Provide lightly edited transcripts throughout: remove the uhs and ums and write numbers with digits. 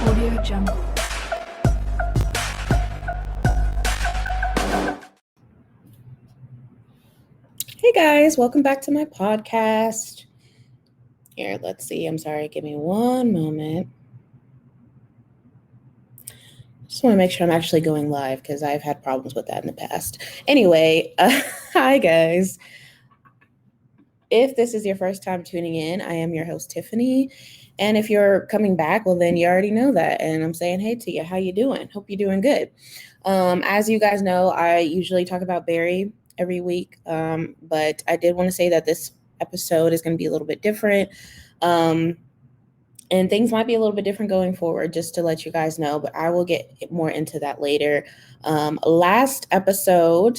Audio Jungle. Hey guys, welcome back to my podcast. Here, let's see. I'm sorry, give me one moment. Just want to make sure I'm actually going live because I've had problems with that in the past. Anyway, hi guys. If this is your first time tuning in, I am your host, Tiffany. And if you're coming back, well, then you already know that. And I'm saying hey to you. How you doing? Hope you're doing good. As you guys know, I usually talk about Barry every week. But I did want to say that this episode is going to be a little bit different. And things might be a little bit different going forward, just to let you guys know. But I will get more into that later. Last episode,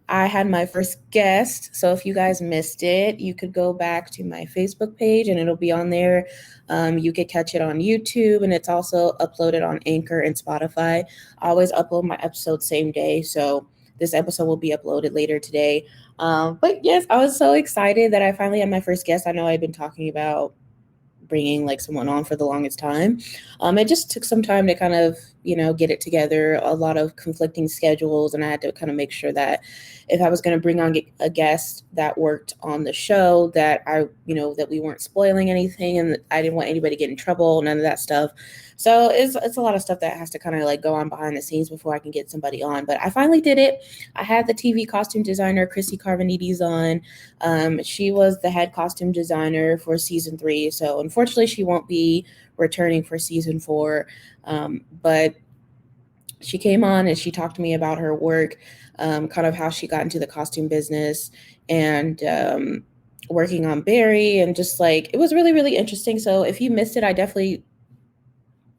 I had my first guest. So if you guys missed it, you could go back to my Facebook page and it'll be on there. You could catch it on YouTube, and it's also uploaded on Anchor and Spotify. I always upload my episode same day. So this episode will be uploaded later today. But yes, I was so excited that I finally had my first guest. I know I've been talking about bringing like someone on for the longest time. It just took some time to kind of, get it together, a lot of conflicting schedules. And I had to kind of make sure that if I was going to bring on a guest that worked on the show, that that we weren't spoiling anything and that I didn't want anybody to get in trouble, none of that stuff. So it's a lot of stuff that has to kind of like go on behind the scenes before I can get somebody on. But I finally did it. I had the TV costume designer, Chrissy Carvanides, on. She was the head costume designer for season 3. So unfortunately, she won't be returning for season 4. But she came on and she talked to me about her work, kind of how she got into the costume business and working on Barry, and just like, it was really, really interesting. So if you missed it, I definitely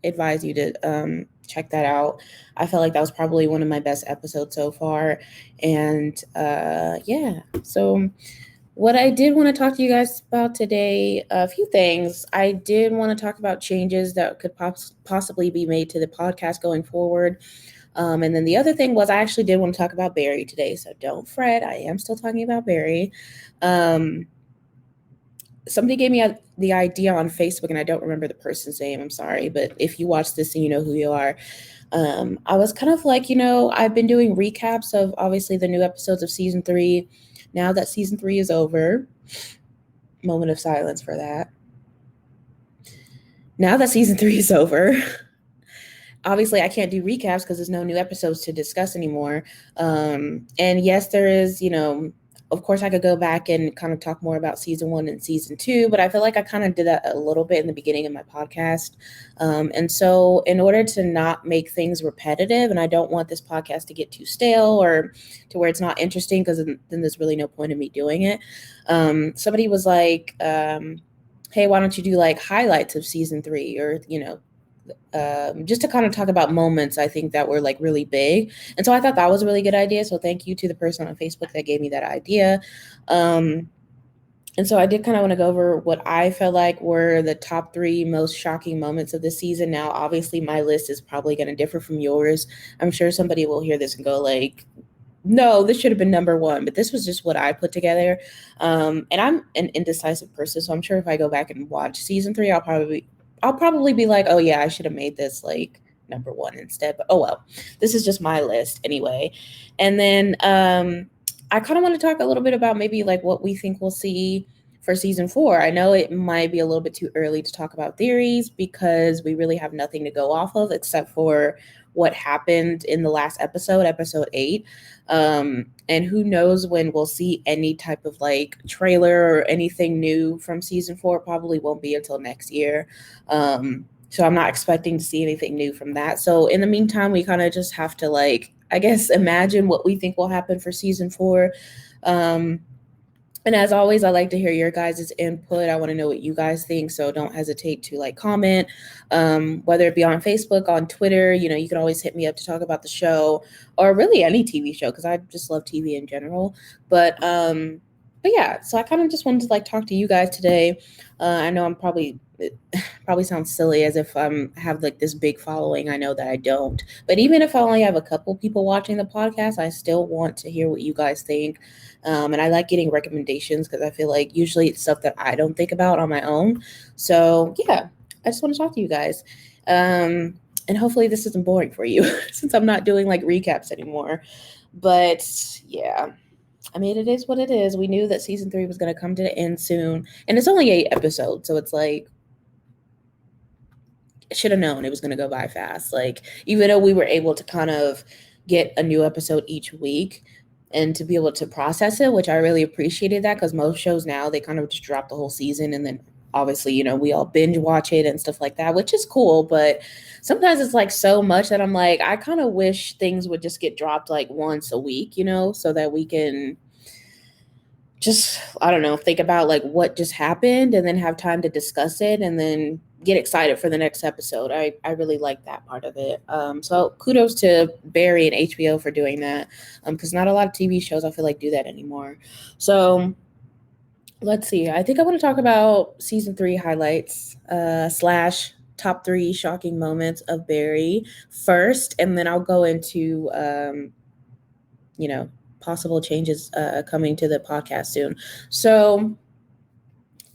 advise you to check that out. I felt like that was probably one of my best episodes so far. And so what I did want to talk to you guys about today, a few things. I did want to talk about changes that could possibly be made to the podcast going forward. And then the other thing was I actually did want to talk about Barry today. So don't fret, I am still talking about Barry. Somebody gave me the idea on Facebook, and I don't remember the person's name. I'm sorry, but if you watch this and you know who you are, I was kind of like, I've been doing recaps of obviously the new episodes of season 3. Now that season 3 is over, moment of silence for that. Now that season 3 is over, obviously I can't do recaps because there's no new episodes to discuss anymore. And yes, there is, of course I could go back and kind of talk more about season 1 and season 2, but I feel like I kind of did that a little bit in the beginning of my podcast. And so in order to not make things repetitive, and I don't want this podcast to get too stale or to where it's not interesting, because then there's really no point in me doing it. Somebody was like, hey, why don't you do like highlights of season 3, or, just to kind of talk about moments I think that were like really big. And so I thought that was a really good idea. So thank you to the person on Facebook that gave me that idea. And so I did kind of want to go over what I felt like were the top 3 most shocking moments of the season. Now, obviously my list is probably going to differ from yours. I'm sure somebody will hear this and go like, no, this should have been number 1, but this was just what I put together. And I'm an indecisive person, so I'm sure if I go back and watch season 3, I'll probably be like, oh yeah, I should have made this like number 1 instead. But oh well, this is just my list anyway. And then I kind of want to talk a little bit about maybe like what we think we'll see for season 4. I know it might be a little bit too early to talk about theories because we really have nothing to go off of except for what happened in the last episode 8. And who knows when we'll see any type of like trailer or anything new from season 4. Probably won't be until next year. So I'm not expecting to see anything new from that. So in the meantime, we kind of just have to like, I guess, imagine what we think will happen for season 4. And as always, I like to hear your guys' input. I want to know what you guys think. So don't hesitate to like comment, whether it be on Facebook, on Twitter. You can always hit me up to talk about the show or really any TV show, because I just love TV in general. But yeah, so I kind of just wanted to like talk to you guys today. I know it probably sounds silly as if I have like this big following. I know that I don't. But even if I only have a couple people watching the podcast, I still want to hear what you guys think. And I like getting recommendations because I feel like usually it's stuff that I don't think about on my own. So yeah, I just want to talk to you guys. And hopefully this isn't boring for you since I'm not doing like recaps anymore. But yeah, I mean, it is what it is. We knew that season 3 was going to come to the end soon. And it's only 8 episodes. So it's like, should have known it was going to go by fast. Like, even though we were able to kind of get a new episode each week and to be able to process it, which I really appreciated that because most shows now they kind of just drop the whole season and then obviously, we all binge watch it and stuff like that, which is cool. But sometimes it's like so much that I'm like, I kind of wish things would just get dropped like once a week, so that we can just, I don't know, think about like what just happened and then have time to discuss it and then get excited for the next episode. I really like that part of it. So kudos to Barry and HBO for doing that, because not a lot of TV shows I feel like do that anymore. So let's see. I think I want to talk about season 3 highlights slash top 3 shocking moments of Barry first, and then I'll go into possible changes coming to the podcast soon. So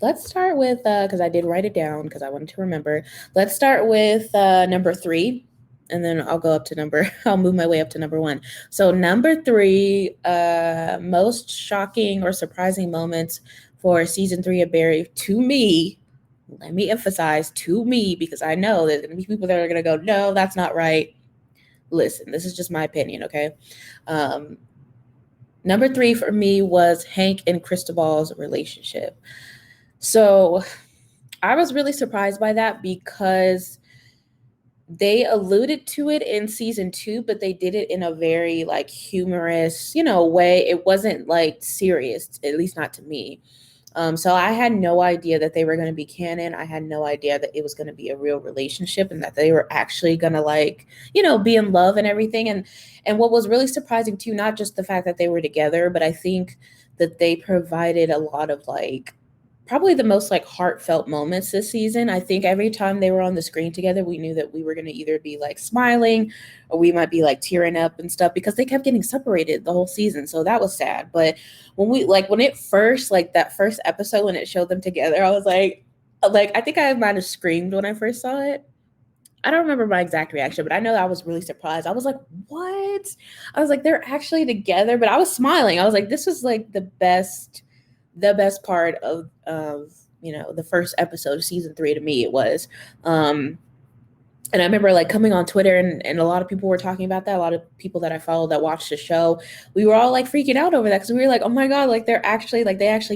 let's start with, because I did write it down because I wanted to remember. Let's start with number 3, and then I'll go up to I'll move my way up to number 1. So number 3, most shocking or surprising moments for season 3 of Barry to me. Let me emphasize to me, because I know there's going to be people that are going to go, no, that's not right. Listen, this is just my opinion, okay? Number 3 for me was Hank and Cristobal's relationship. So I was really surprised by that because they alluded to it in season 2, but they did it in a very like humorous, way. It wasn't like serious, at least not to me. So I had no idea that they were going to be canon. I had no idea that it was going to be a real relationship and that they were actually going to like, be in love and everything. And what was really surprising too, not just the fact that they were together, but I think that they provided a lot of like, probably the most like heartfelt moments this season. I think every time they were on the screen together, we knew that we were going to either be like smiling or we might be like tearing up and stuff because they kept getting separated the whole season. So that was sad. But when it first, like that first episode, when it showed them together, I was like, I think I might have screamed when I first saw it. I don't remember my exact reaction, but I know I was really surprised. I was like, what? I was like, they're actually together, but I was smiling. I was like, this was like the best part of the first episode of season 3 to me. It was and I remember like coming on Twitter and a lot of people were talking about that. A lot of people that I followed that watched the show, we were all like freaking out over that because we were like, oh my God, like they actually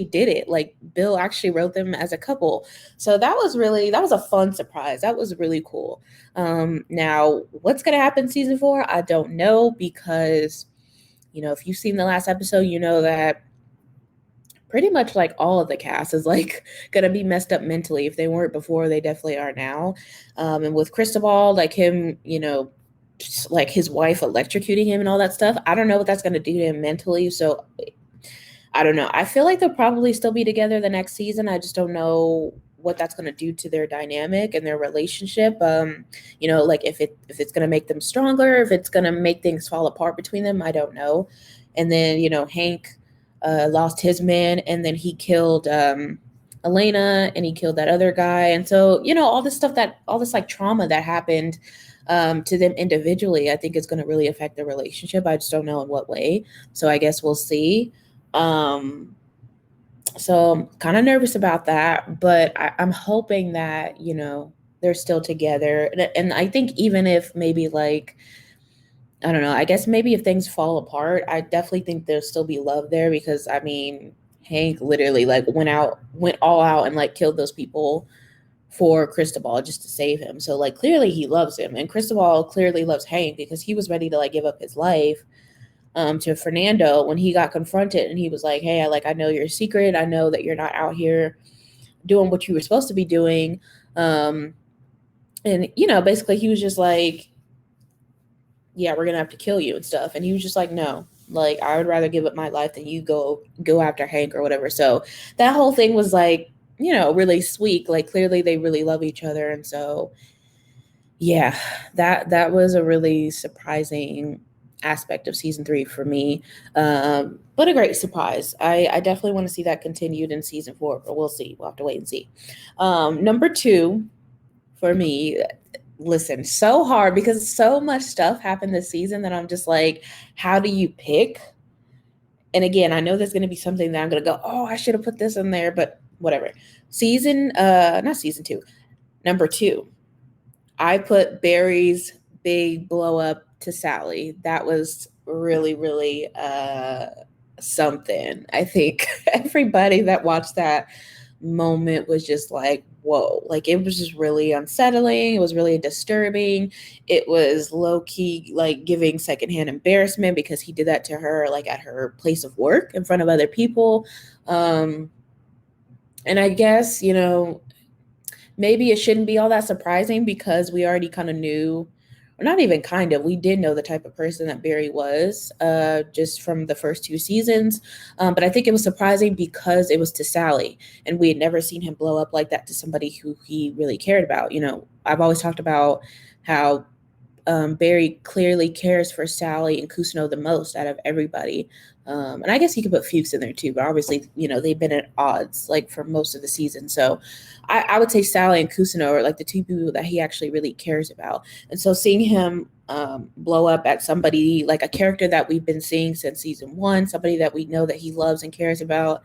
did it. Like Bill actually wrote them as a couple. So that was a fun surprise. That was really cool. Now what's going to happen in season 4? I don't know, because, if you've seen the last episode, you know that pretty much like all of the cast is like gonna be messed up mentally. If they weren't before, they definitely are now. And with Cristobal, like him, like his wife electrocuting him and all that stuff, I don't know what that's gonna do to him mentally. So I don't know. I feel like they'll probably still be together the next season. I just don't know what that's going to do to their dynamic and their relationship. Like if it's going to make them stronger, if it's going to make things fall apart between them, I don't know. And then, Hank lost his man, and then he killed Elena, and he killed that other guy. And so, all this like trauma that happened to them individually, I think is going to really affect the relationship. I just don't know in what way. So I guess we'll see. So I'm kind of nervous about that, but I'm hoping that, they're still together. And I think even if maybe like, I don't know, I guess maybe if things fall apart, I definitely think there'll still be love there, because I mean, Hank literally like went all out and like killed those people for Cristobal just to save him. So like clearly he loves him, and Cristobal clearly loves Hank because he was ready to like give up his life to Fernando when he got confronted, and he was like, hey, I know your secret. I know that you're not out here doing what you were supposed to be doing. And basically he was just like, yeah, we're gonna have to kill you and stuff. And he was just like, no, like I would rather give up my life than you go after Hank or whatever. So that whole thing was like, really sweet. Like clearly they really love each other. And so yeah, that was a really surprising aspect of season 3 for me, but a great surprise. I definitely want to see that continued in season 4, but we'll see. We'll have to wait and see. Number 2, for me. Listen, so hard because so much stuff happened this season that I'm just like, how do you pick? And again, I know there's going to be something that I'm going to go, oh, I should have put this in there, but whatever. Not season 2, number 2. I put Barry's big blow up to Sally. That was really, really something. I think everybody that watched that moment was just like, whoa. Like, it was just really unsettling. It was really disturbing. It was low key, like, giving secondhand embarrassment because he did that to her, like, at her place of work in front of other people. And I guess, maybe it shouldn't be all that surprising because we already kind of knew, or not even kind of, we did know the type of person that Barry was, just from the first 2 seasons. But I think it was surprising because it was to Sally, and we had never seen him blow up like that to somebody who he really cared about. I've always talked about how Barry clearly cares for Sally and Cousineau the most out of everybody. And I guess you could put Fuchs in there too, but obviously, they've been at odds like for most of the season. So I would say Sally and Cousineau are like the 2 people that he actually really cares about. And so seeing him blow up at somebody, like a character that we've been seeing since season 1, somebody that we know that he loves and cares about,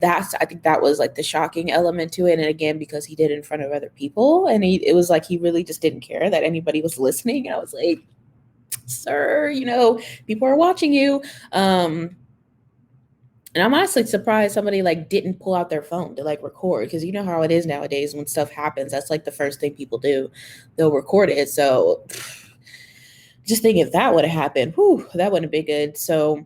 I think that was like the shocking element to it. And again, because he did it in front of other people, and it was like he really just didn't care that anybody was listening. And I was like, sir, people are watching you. And I'm honestly surprised somebody like didn't pull out their phone to like record, because you know how it is nowadays when stuff happens. That's like the first thing people do. They'll record it. So just think if that would have happened, that wouldn't be good. So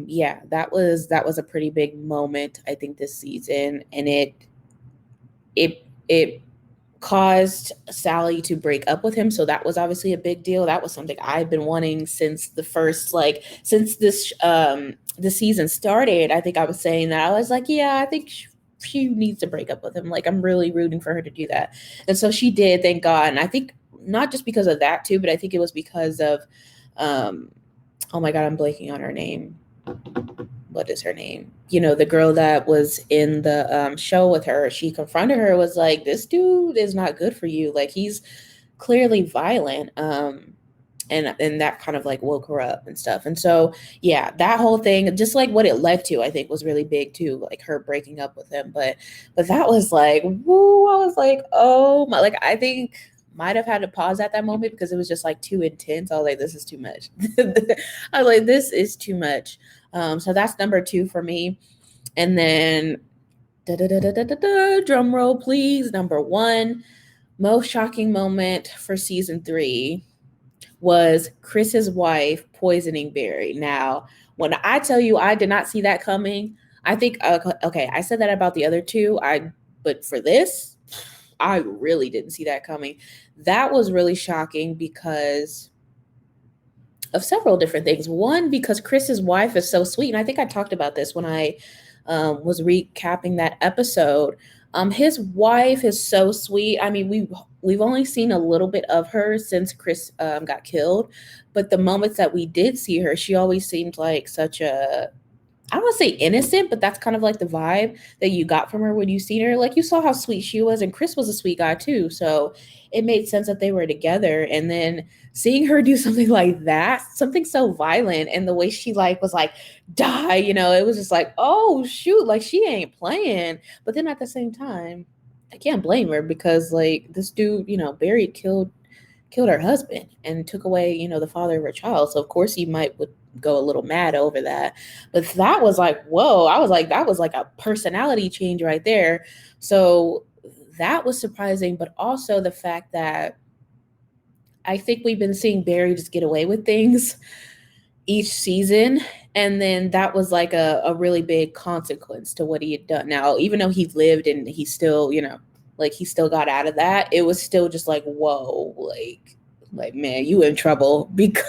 yeah, that was a pretty big moment, I think, this season. And it caused Sally to break up with him. So that was obviously a big deal. That was something I've been wanting since since this season started. I think I was saying that. I was like, yeah, I think she needs to break up with him. Like, I'm really rooting for her to do that. And so she did, thank God. And I think not just because of that too, but I think it was because of, oh my God, I'm blanking on her name. What is her name? The girl that was in the show with her, she confronted her, was like, this dude is not good for you. Like, he's clearly violent. And that kind of like woke her up and stuff. And so, yeah, that whole thing, just like what it led to, I think was really big too, like her breaking up with him. But that was like, woo, I was like, oh my, like, I think might have had to pause at that moment because it was just like too intense. I was like, this is too much. I was like, this is too much. So that's number 2 for me. And then drum roll, please. Number 1, most shocking moment for season 3 was Chris's wife poisoning Barry. Now, when I tell you I did not see that coming, I think, okay, I said that about the other 2, but for this, I really didn't see that coming. That was really shocking because of several different things. One, because Chris's wife is so sweet. And I think I talked about this when I was recapping that episode. His wife is so sweet. I mean, we've only seen a little bit of her since Chris got killed. But the moments that we did see her, she always seemed like such a, I don't want to say innocent, but that's kind of like the vibe that you got from her when you seen her. Like, you saw how sweet she was, and Chris was a sweet guy too. So it made sense that they were together. And then seeing her do something like that, something so violent, and the way she like was like, die, it was just like, oh shoot, like she ain't playing. But then at the same time, I can't blame her because like this dude, Barry killed her husband and took away, the father of her child. So of course he would go a little mad over that. But that was like, whoa, I was like, that was like a personality change right there. So that was surprising, but also the fact that I think we've been seeing Barry just get away with things each season. And then that was like a really big consequence to what he had done. Now, even though he lived and he still, like he still got out of that, it was still just like, whoa, like man, you in trouble because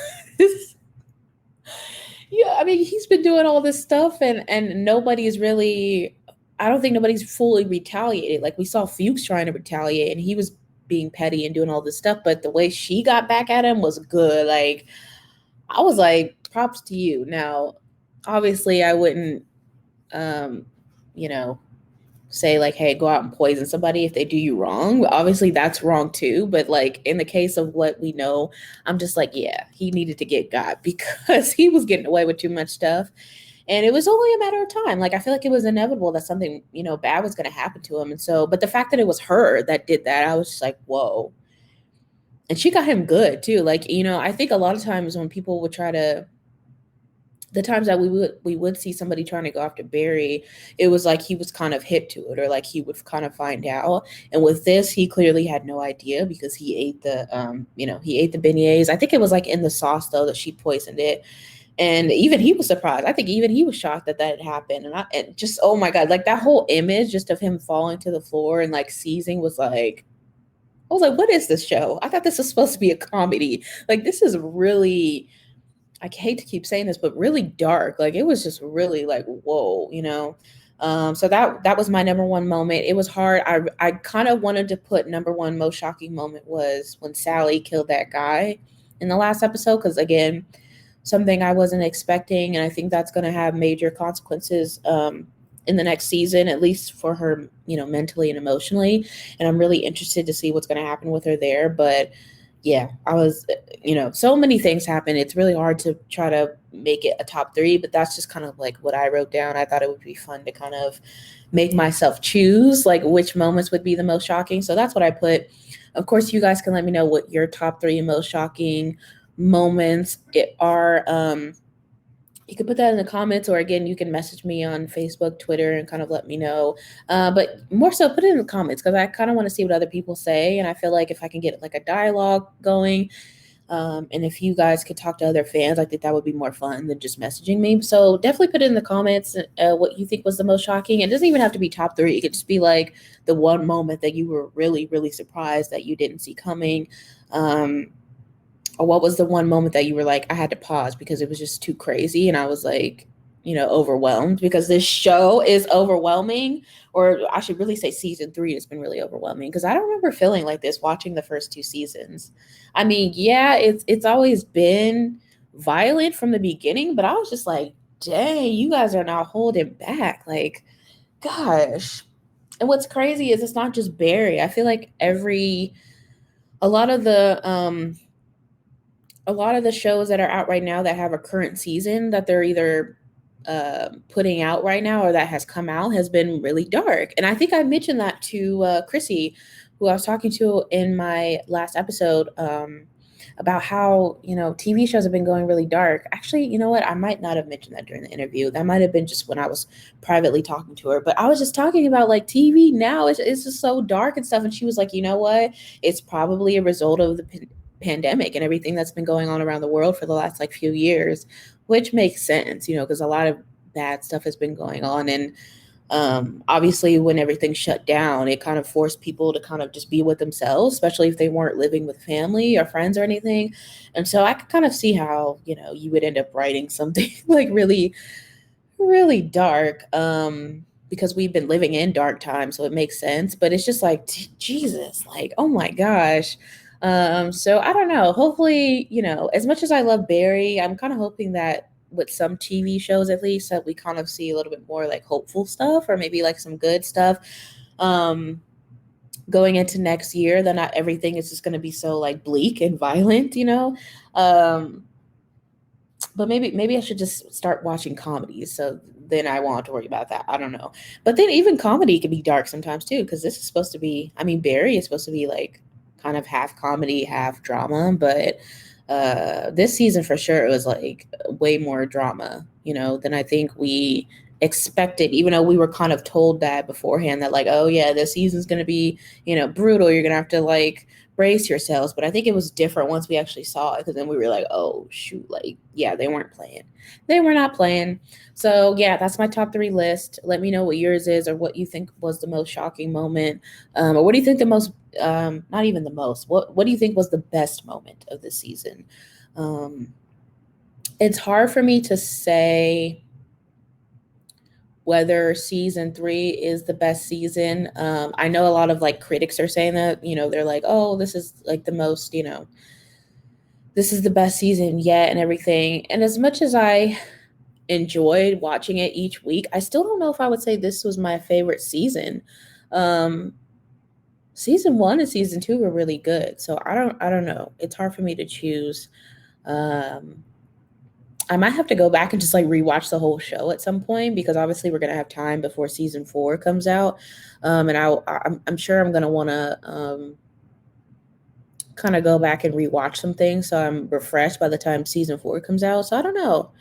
yeah, I mean, he's been doing all this stuff and nobody's really, I don't think nobody's fully retaliated. Like we saw Fuchs trying to retaliate and he was being petty and doing all this stuff, but the way she got back at him was good. Like I was like, props to you. Now, obviously I wouldn't you know, say like, hey, go out and poison somebody if they do you wrong. Obviously that's wrong too, but like in the case of what we know, I'm just like, yeah, he needed to get got because he was getting away with too much stuff. And it was only a matter of time. Like I feel like it was inevitable that something, bad was going to happen to him. And so, but the fact that it was her that did that, I was just like, whoa. And she got him good too. Like, I think a lot of times when people would try to, the times that we would see somebody trying to go after Barry, it was like he was kind of hip to it, or like he would kind of find out. And with this, he clearly had no idea because he ate the beignets. I think it was like in the sauce though that she poisoned it. And even he was surprised. I think even he was shocked that that had happened. And just, oh my God, like that whole image just of him falling to the floor and like seizing was like, I was like, what is this show? I thought this was supposed to be a comedy. Like this is really, I hate to keep saying this, but really dark. Like it was just really like, whoa. So that was my number one moment. It was hard. I kind of wanted to put number one most shocking moment was when Sally killed that guy in the last episode. Because again, something I wasn't expecting, and I think that's going to have major consequences in the next season, at least for her, mentally and emotionally. And I'm really interested to see what's going to happen with her there. But yeah, I was, so many things happen. It's really hard to try to make it a top three, but that's just kind of like what I wrote down. I thought it would be fun to kind of make myself choose like which moments would be the most shocking. So that's what I put. Of course, you guys can let me know what your top three most shocking moments are. You can put that in the comments, or again, you can message me on Facebook, Twitter, and kind of let me know. But more so, put it in the comments because I kind of want to see what other people say. And I feel like if I can get like a dialogue going, and if you guys could talk to other fans, I think that would be more fun than just messaging me. So definitely put it in the comments what you think was the most shocking. It doesn't even have to be top three. It could just be like the one moment that you were really, really surprised that you didn't see coming. Or what was the one moment that you were like, I had to pause because it was just too crazy and I was like, overwhelmed because this show is overwhelming, or I should really say season 3 has been really overwhelming because I don't remember feeling like this watching the first 2 seasons. I mean, yeah, it's always been violent from the beginning, but I was just like, dang, you guys are not holding back. Like, gosh. And what's crazy is it's not just Barry. I feel like a lot of the shows that are out right now that have a current season that they're either putting out right now or that has come out has been really dark. And I think I mentioned that to Chrissy, who I was talking to in my last episode, about how, TV shows have been going really dark. Actually, you know what? I might not have mentioned that during the interview. That might have been just when I was privately talking to her. But I was just talking about like TV now. It's just so dark and stuff. And she was like, you know what? It's probably a result of the pandemic and everything that's been going on around the world for the last like few years, which makes sense, because a lot of bad stuff has been going on. And obviously when everything shut down, it kind of forced people to kind of just be with themselves, especially if they weren't living with family or friends or anything. And so I could kind of see how, you would end up writing something like really, really dark, because we've been living in dark times, so it makes sense. But it's just like, Jesus, like, oh my gosh. So I don't know. Hopefully, as much as I love Barry, I'm kind of hoping that with some TV shows, at least, that we kind of see a little bit more like hopeful stuff or maybe like some good stuff going into next year. That not everything is just going to be so like bleak and violent, but maybe I should just start watching comedies. So then I won't have to worry about that. I don't know. But then even comedy can be dark sometimes too, because this is supposed to be, I mean, Barry is supposed to be like kind of half comedy, half drama. But this season for sure, it was like way more drama, than I think we expected, even though we were kind of told that beforehand that like, oh yeah, this season's going to be, brutal. You're going to have to like brace yourselves. But I think it was different once we actually saw it, because then we were like, oh shoot, like, yeah, they weren't playing. They were not playing. So yeah, that's my top 3 list. Let me know what yours is, or what you think was the most shocking moment, or what do you think the most, not even the most, what do you think was the best moment of the season? It's hard for me to say whether season 3 is the best season. I know a lot of like critics are saying that, they're like, oh, this is like the most, this is the best season yet and everything. And as much as I enjoyed watching it each week. I still don't know if I would say this was my favorite season. Um, season 1 and season 2 were really good. So I don't know. It's hard for me to choose. Um, I might have to go back and just like rewatch the whole show at some point because obviously we're gonna have time before season 4 comes out, and I'm sure I'm gonna want to kind of go back and rewatch some things so I'm refreshed by the time season 4 comes out. So I don't know.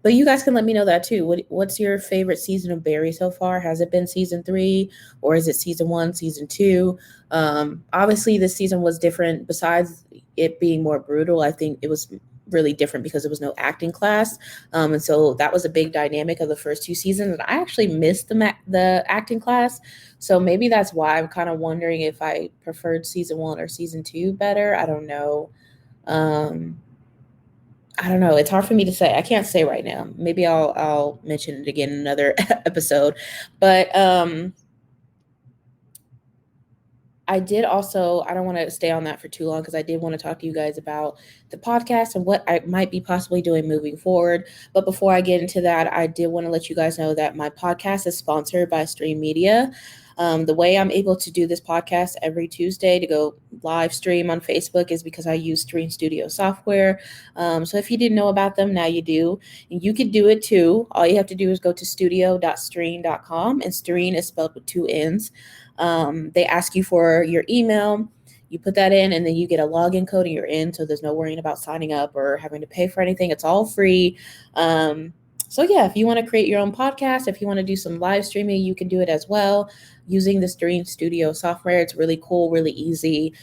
But you guys can let me know that too. What's your favorite season of Barry so far? Has it been season 3 or is it season 1, season 2? Obviously, this season was different. Besides it being more brutal, I think it was really different because there was no acting class, and so that was a big dynamic of the first 2 seasons. And I actually missed the acting class, so maybe that's why I'm kind of wondering if I preferred season 1 or season 2 better. I don't know. Um, I don't know. It's hard for me to say. I can't say right now. Maybe I'll mention it again in another episode. But I did also, I don't want to stay on that for too long because I did want to talk to you guys about the podcast and what I might be possibly doing moving forward. But before I get into that, I did want to let you guys know that my podcast is sponsored by Streann Media. The way I'm able to do this podcast every Tuesday to go live stream on Facebook is because I use Streann Studio software. So if you didn't know about them, now you do. And you can do it too. All you have to do is go to studio.streann.com, and Streann is spelled with 2 N's. They ask you for your email. You put that in, and then you get a login code, and you're in. So there's no worrying about signing up or having to pay for anything. It's all free. So yeah, if you want to create your own podcast, if you want to do some live streaming, you can do it as well using the Streann Studio software. It's really cool, really easy.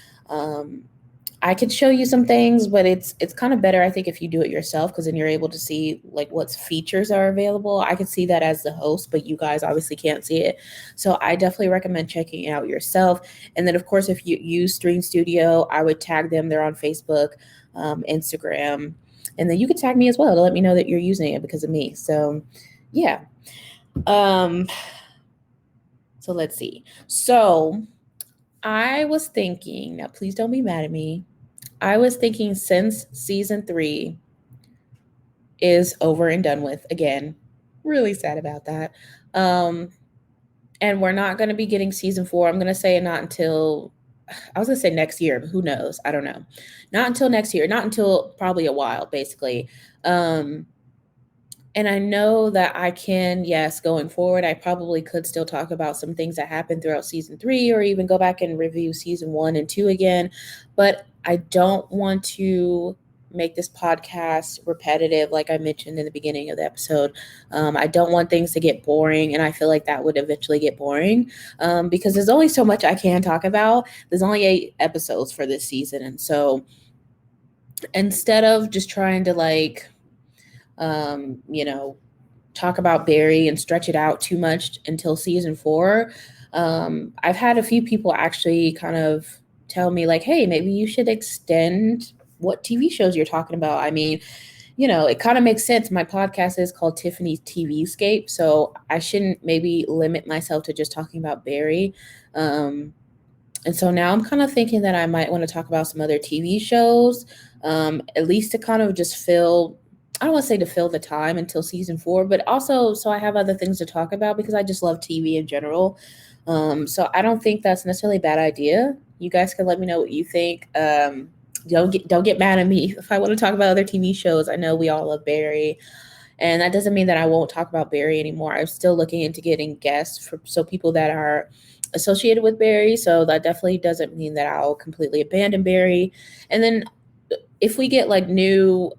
I could show you some things, but it's kind of better, I think, if you do it yourself, because then you're able to see like what features are available. I could see that as the host, but you guys obviously can't see it. So I definitely recommend checking it out yourself. And then, of course, if you use Streann Studio, I would tag them. They're on Facebook, Instagram, and then you can tag me as well to let me know that you're using it because of me. So yeah. So let's see. So I was thinking, now please don't be mad at me. I was thinking since season 3 is over and done with, again, really sad about that. And we're not going to be getting season 4. I'm going to say not until, I was going to say next year, but who knows? I don't know. Not until next year, not until probably a while, basically. And I know that I can, yes, going forward, I probably could still talk about some things that happened throughout season 3 or even go back and review season 1 and 2 again. But I don't want to make this podcast repetitive, like I mentioned in the beginning of the episode. I don't want things to get boring, and I feel like that would eventually get boring because there's only so much I can talk about. There's only 8 episodes for this season. And so instead of just trying to talk about Barry and stretch it out too much until season 4. I've had a few people actually kind of tell me like, hey, maybe you should extend what TV shows you're talking about. I mean, it kind of makes sense. My podcast is called Tiffany's TVscape, so I shouldn't maybe limit myself to just talking about Barry. And so now I'm kind of thinking that I might want to talk about some other TV shows, at least to kind of just I don't want to say to fill the time until season 4, but also so I have other things to talk about because I just love TV in general. So I don't think that's necessarily a bad idea. You guys can let me know what you think. Don't get mad at me if I want to talk about other TV shows. I know we all love Barry, and that doesn't mean that I won't talk about Barry anymore. I'm still looking into getting guests so people that are associated with Barry. So that definitely doesn't mean that I'll completely abandon Barry. And then if we get like new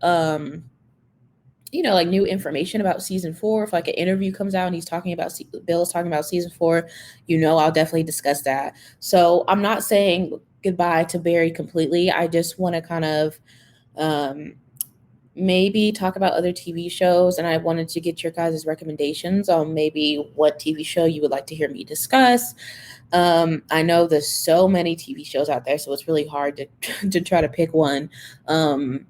new information about season 4, if like an interview comes out and he's talking about Bill's talking about season 4, I'll definitely discuss that. So I'm not saying goodbye to Barry completely. I just want to kind of maybe talk about other TV shows, and I wanted to get your guys' recommendations on maybe what TV show you would like to hear me discuss. I know there's so many TV shows out there, so it's really hard to try to pick one. And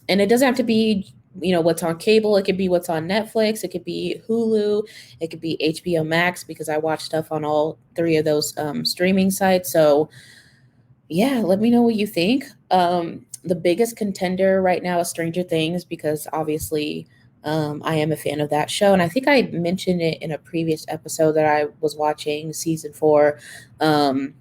it doesn't have to be what's on cable. It could be what's on Netflix. It could be Hulu. It could be HBO Max because I watch stuff on all 3 of those streaming sites. So yeah, let me know what you think. The biggest contender right now is Stranger Things because obviously I am a fan of that show, and I think I mentioned it in a previous episode that I was watching season 4. And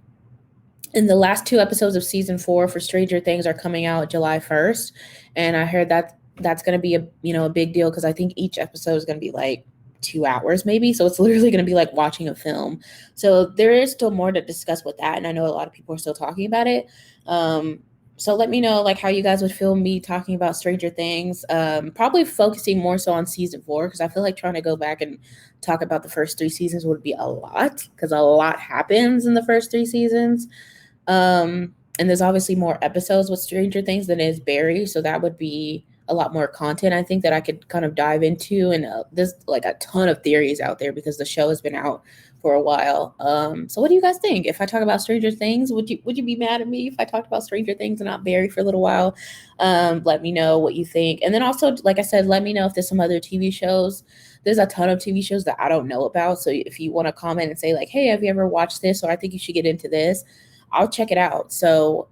the last 2 episodes of season 4 for Stranger Things are coming out July 1st, and I heard that that's going to be a big deal because I think each episode is going to be like 2 hours maybe, so it's literally going to be like watching a film. So there is still more to discuss with that, and I know a lot of people are still talking about it. So let me know like how you guys would feel me talking about Stranger Things. Probably focusing more so on season 4 because I feel like trying to go back and talk about the first 3 seasons would be a lot because a lot happens in the first 3 seasons. And there's obviously more episodes with Stranger Things than is Barry, so that would be a lot more content I think that I could kind of dive into. And there's like a ton of theories out there because the show has been out for a while. So what do you guys think? If I talk about Stranger Things, would you be mad at me if I talked about Stranger Things and not Barry for a little while? Let me know what you think. And then also, like I said, let me know if there's some other TV shows. There's a ton of TV shows that I don't know about. So if you want to comment and say like, hey, have you ever watched this? Or I think you should get into this, I'll check it out. So,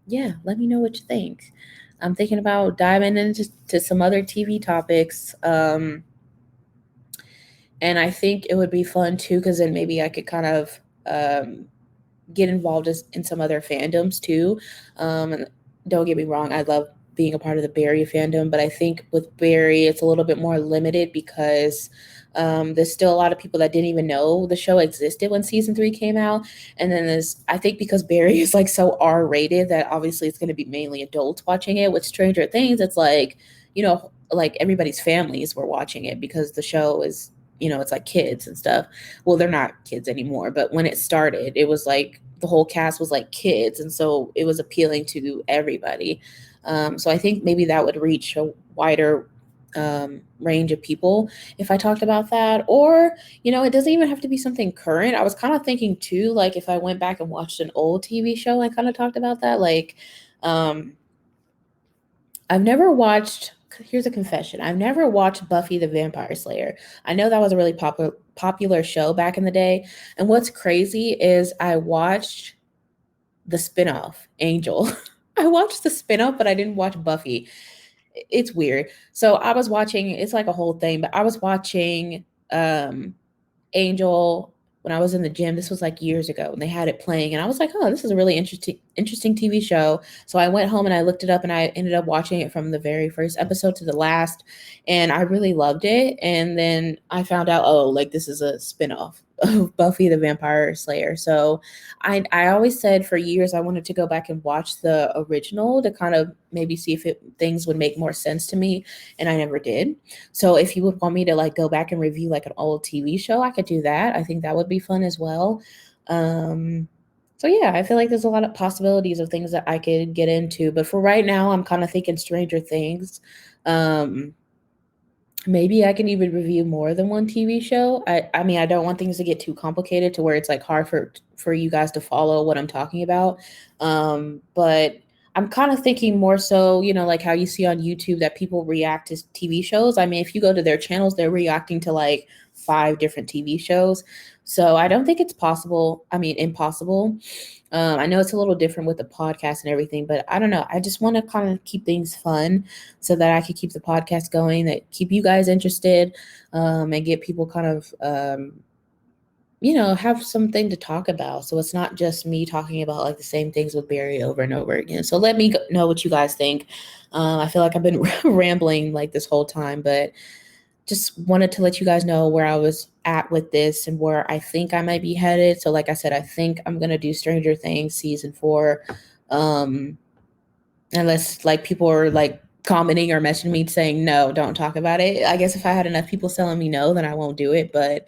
yeah, let me know what you think. I'm thinking about diving into some other TV topics. And I think it would be fun too, because then maybe I could kind of get involved in some other fandoms too. And don't get me wrong, I love being a part of the Barry fandom, but I think with Barry, it's a little bit more limited because there's still a lot of people that didn't even know the show existed when season 3 came out. And then I think because Barry is like so R-rated that obviously it's going to be mainly adults watching it. With Stranger Things, it's like, like everybody's families were watching it because the show is, it's like kids and stuff. Well, they're not kids anymore, but when it started, it was like the whole cast was like kids. And so it was appealing to everybody. So I think maybe that would reach a wider range of people if I talked about that. Or, it doesn't even have to be something current. I was kind of thinking too, like if I went back and watched an old TV show, I kind of talked about that. Like, I've never watched, here's a confession. I've never watched Buffy the Vampire Slayer. I know that was a really popular show back in the day. And what's crazy is I watched the spinoff, Angel. I watched the spinoff, but I didn't watch Buffy. It's weird. So I was watching, it's like a whole thing, but I was watching Angel when I was in the gym. This was like years ago, and they had it playing, and I was like, oh, this is a really interesting TV show. So I went home and I looked it up, and I ended up watching it from the very first episode to the last, and I really loved it. And then I found out, oh, like this is a spinoff of Buffy the Vampire Slayer. So I always said for years I wanted to go back and watch the original to kind of maybe see if things would make more sense to me, and I never did. So if you would want me to like go back and review like an old TV show, I could do that. I think that would be fun as well. So yeah, I feel like there's a lot of possibilities of things that I could get into, but for right now, I'm kind of thinking Stranger Things. Maybe I can even review more than one TV show. I mean, I don't want things to get too complicated to where it's like hard for you guys to follow what I'm talking about. But I'm kind of thinking more so, like how you see on YouTube that people react to TV shows. I mean, if you go to their channels, they're reacting to like 5 different TV shows. So I don't think it's impossible. I know it's a little different with the podcast and everything, but I don't know. I just want to kind of keep things fun so that I could keep the podcast going, that keep you guys interested, and get people kind of, have something to talk about. So it's not just me talking about like the same things with Barry over and over again. So let me know what you guys think. I feel like I've been rambling like this whole time, but just wanted to let you guys know where I was at with this and where I think I might be headed. So like I said, I think I'm going to do Stranger Things season 4. Unless like people are like commenting or messaging me saying, no, don't talk about it. I guess if I had enough people telling me no, then I won't do it. But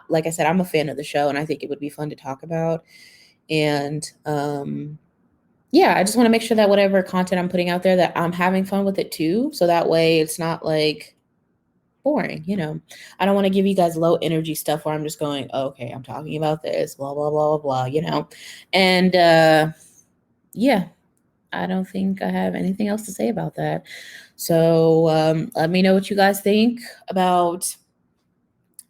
like I said, I'm a fan of the show and I think it would be fun to talk about. And yeah, I just want to make sure that whatever content I'm putting out there, that I'm having fun with it too. So that way it's not like boring. I don't want to give you guys low energy stuff where I'm just going, okay, I'm talking about this, blah, blah, blah, blah, blah, and yeah, I don't think I have anything else to say about that. So let me know what you guys think about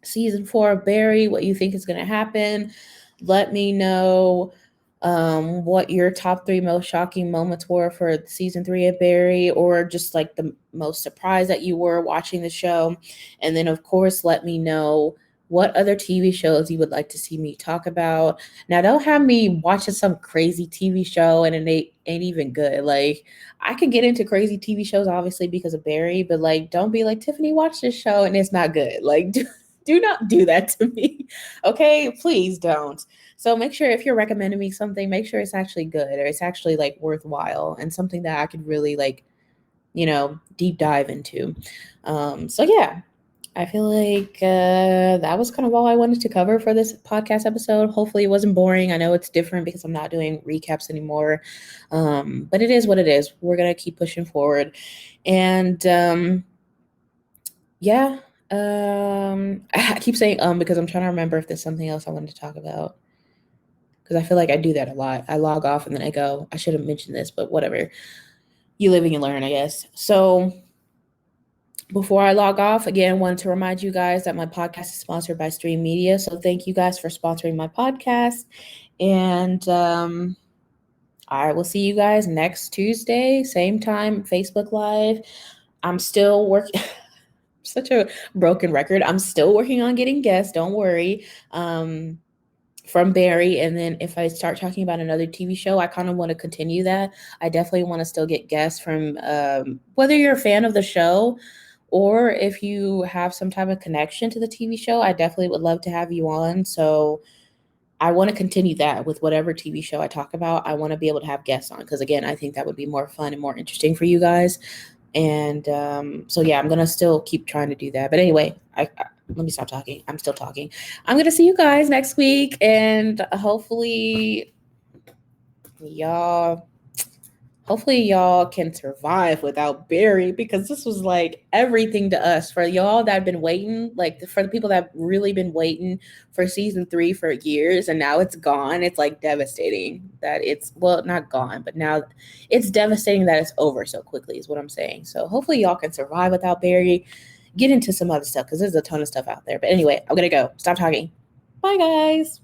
season 4 of Barry, what you think is going to happen. Let me know what your top 3 most shocking moments were for season 3 of Barry, or just like the most surprised that you were watching the show. And then, of course, let me know what other TV shows you would like to see me talk about. Now, don't have me watching some crazy TV show and it ain't even good. Like, I could get into crazy TV shows, obviously, because of Barry, but like, don't be like, Tiffany, watch this show and it's not good. Like, do not do that to me. Okay, please don't. So make sure if you're recommending me something, make sure it's actually good or it's actually like worthwhile and something that I could really like, deep dive into. So yeah, I feel like that was kind of all I wanted to cover for this podcast episode. Hopefully it wasn't boring. I know it's different because I'm not doing recaps anymore. But it is what it is. We're going to keep pushing forward. And yeah, I keep saying because I'm trying to remember if there's something else I wanted to talk about. Because I feel like I do that a lot. I log off and then I go, I should have mentioned this, but whatever. You live and you learn, I guess. So before I log off, again, I wanted to remind you guys that my podcast is sponsored by Streann Media. So thank you guys for sponsoring my podcast. And I will see you guys next Tuesday, same time, Facebook Live. I'm still working. Such a broken record. I'm still working on getting guests. Don't worry. From Barry, and then if I start talking about another TV show, I kind of want to continue that. I definitely want to still get guests from whether you're a fan of the show or if you have some type of connection to the TV show, I definitely would love to have you on. So I want to continue that with whatever TV show I talk about. I want to be able to have guests on because, again, I think that would be more fun and more interesting for you guys. And so, yeah, I'm going to still keep trying to do that. But anyway, let me stop talking. I'm still talking. I'm going to see you guys next week. And hopefully y'all can survive without Barry, because this was like everything to us. For y'all that have been waiting, like for the people that have really been waiting for season 3 for years and now it's gone, it's like devastating that it's, well, not gone, but now it's devastating that it's over so quickly is what I'm saying. So hopefully y'all can survive without Barry, get into some other stuff because there's a ton of stuff out there. But anyway, I'm gonna go. Stop talking. Bye guys.